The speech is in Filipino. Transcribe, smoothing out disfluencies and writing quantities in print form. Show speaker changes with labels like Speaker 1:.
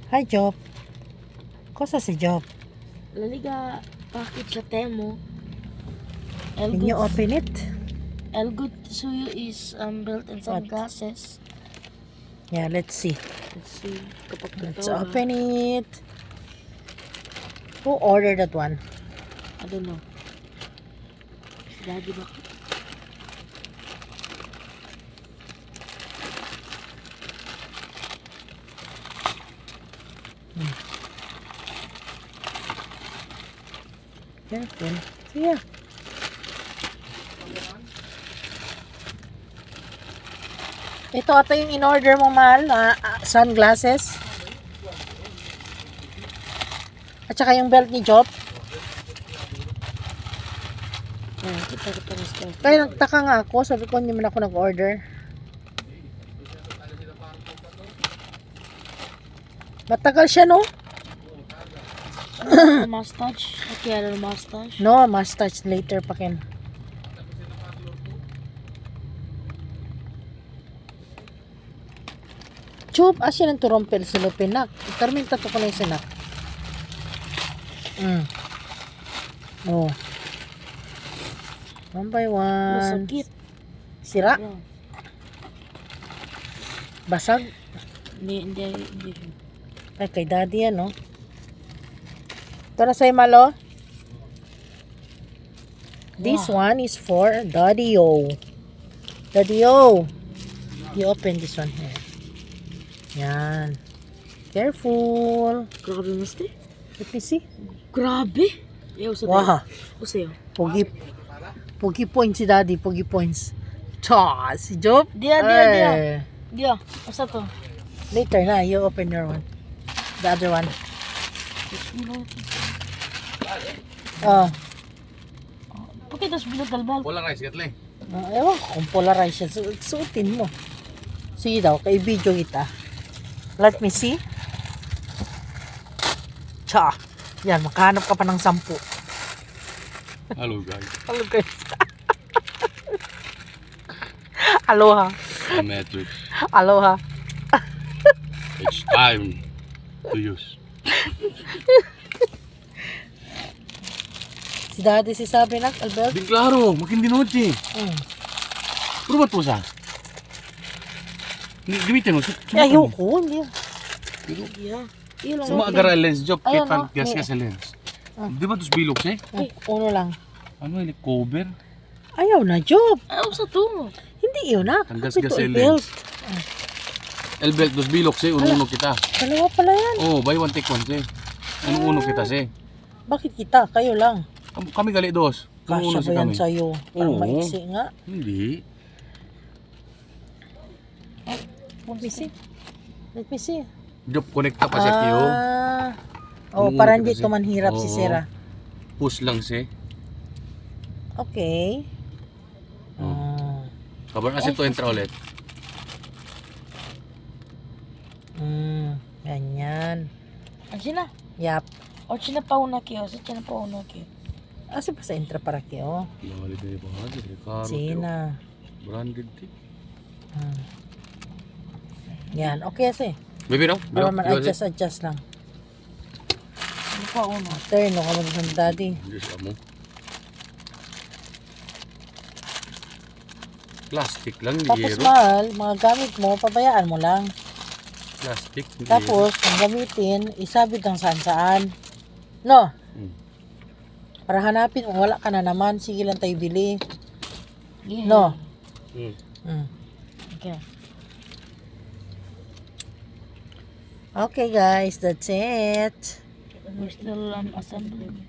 Speaker 1: Hi, Job. Cosa si Job?
Speaker 2: Laliga package sa Temo.
Speaker 1: Can you open it?
Speaker 2: Elgood Suyo is built in sunglasses.
Speaker 1: Yeah, let's see.
Speaker 2: Let's see. Kapag
Speaker 1: Let's
Speaker 2: totoo na.
Speaker 1: open it. Who ordered that one?
Speaker 2: I don't know. Si Daddy ba?
Speaker 1: Careful. So, yeah. Ito ata yung in-order mo, mahal, na sunglasses. At saka yung belt ni Job.
Speaker 2: Kita na store.
Speaker 1: Kaya nagtaka nga ako. Sabi ko, hindi man ako nag-order. Matagal siya, no?
Speaker 2: Mustache. Okay, ano mustache?
Speaker 1: No, mustache later pa kin. Job, asya ng turompel sa lupinak. Itarmin tato ko na yung sinak. Oh. One by one.
Speaker 2: Masakit.
Speaker 1: Sira?
Speaker 2: Yeah.
Speaker 1: Basag?
Speaker 2: Hindi.
Speaker 1: Ay, kay daddy yan, no? Ito na sa'yo, malo. This one is for Daddy-O. Daddy-O. You open this one here. Yan. Careful.
Speaker 2: Grabe, mister.
Speaker 1: Let me see.
Speaker 2: Grabe. Ayaw sa
Speaker 1: Wow.
Speaker 2: Usayo.
Speaker 1: Pogi points si daddy. Pogi points. Cha, si Job.
Speaker 2: Dia.
Speaker 1: Ay.
Speaker 2: Dia. Asa to?
Speaker 1: Later na. You open your one. The other one. Oh.
Speaker 2: Bakit tas binutalbal?
Speaker 3: Wala rice, gatle.
Speaker 1: Ewan ko kung polarize yan. Suotin mo. Sige daw. Kay video kita. Let me see. Cha. Yan. Makahanap ka pa ng 10.
Speaker 3: Hello guys,
Speaker 1: Hello guys. Aloha.
Speaker 3: I'm Matrix.
Speaker 1: Aloha.
Speaker 3: It's time to use.
Speaker 1: Si daddy si sabi na, Albert.
Speaker 3: Di klaro, makin di noche. Pero ba't po sa? Gamitin mo.
Speaker 1: Ayoko. Hindi.
Speaker 2: Dia. Ilo.
Speaker 3: Sama agar lens job,
Speaker 1: Ayun,
Speaker 3: kaya
Speaker 1: no?
Speaker 3: gas ka sa lens. Di ba tos bilog siya?
Speaker 1: Uno lang.
Speaker 3: Ano yung cover?
Speaker 1: Ayaw na, Job.
Speaker 2: Ayaw sa to.
Speaker 1: Hindi yun na.
Speaker 3: Ang
Speaker 1: Kapit
Speaker 3: gas-gas
Speaker 1: to
Speaker 3: sa
Speaker 1: i-build.
Speaker 3: Elbelt dos bilog siya, uno kita.
Speaker 1: Dalawa pala yan.
Speaker 3: Oh, buy one take one siya. Uno kita siya.
Speaker 1: Bakit kita? Kayo lang.
Speaker 3: Kami gali dos.
Speaker 1: Kasya
Speaker 3: Uno
Speaker 1: ba
Speaker 3: si
Speaker 1: yan
Speaker 3: kami.
Speaker 1: sa'yo? Parang
Speaker 3: Oo.
Speaker 1: maiksi nga.
Speaker 3: Hindi.
Speaker 1: Let me see. Let me see.
Speaker 3: Job, connecta pa siya tiyo.
Speaker 1: Oh,
Speaker 3: Uno
Speaker 1: parang
Speaker 3: kita
Speaker 1: dito man hirap si
Speaker 3: Oo.
Speaker 1: Sera.
Speaker 3: Push lang siya.
Speaker 1: Okay.
Speaker 3: Kabar kasi to entra ulit.
Speaker 1: Ganyan.
Speaker 2: Ansin na.
Speaker 1: Yap.
Speaker 2: O china pa una kiyo. Sa china pa una kiyo.
Speaker 1: Asa pa sa intra para kayo?
Speaker 3: Lali din yung bahagi. Karo
Speaker 1: Sina.
Speaker 3: branded din.
Speaker 1: Yan. Okay kasi.
Speaker 3: Baby no?
Speaker 1: Para man adjust lang.
Speaker 2: Ano pa una?
Speaker 1: Turn. No, kamag sa daddy.
Speaker 3: Diyos mo. Plastic lang,
Speaker 1: Tapos
Speaker 3: ligero.
Speaker 1: mahal, mga gamit mo, pabayaan mo lang.
Speaker 3: Plastic, ligero.
Speaker 1: Tapos, kung gamitin, isabit lang saan-saan. No? Para hanapin, kung wala ka na naman, sige lang tayo bili.
Speaker 2: Yeah.
Speaker 1: No?
Speaker 3: Hmm.
Speaker 2: Okay.
Speaker 1: Okay guys, that's it.
Speaker 2: We're still assembling.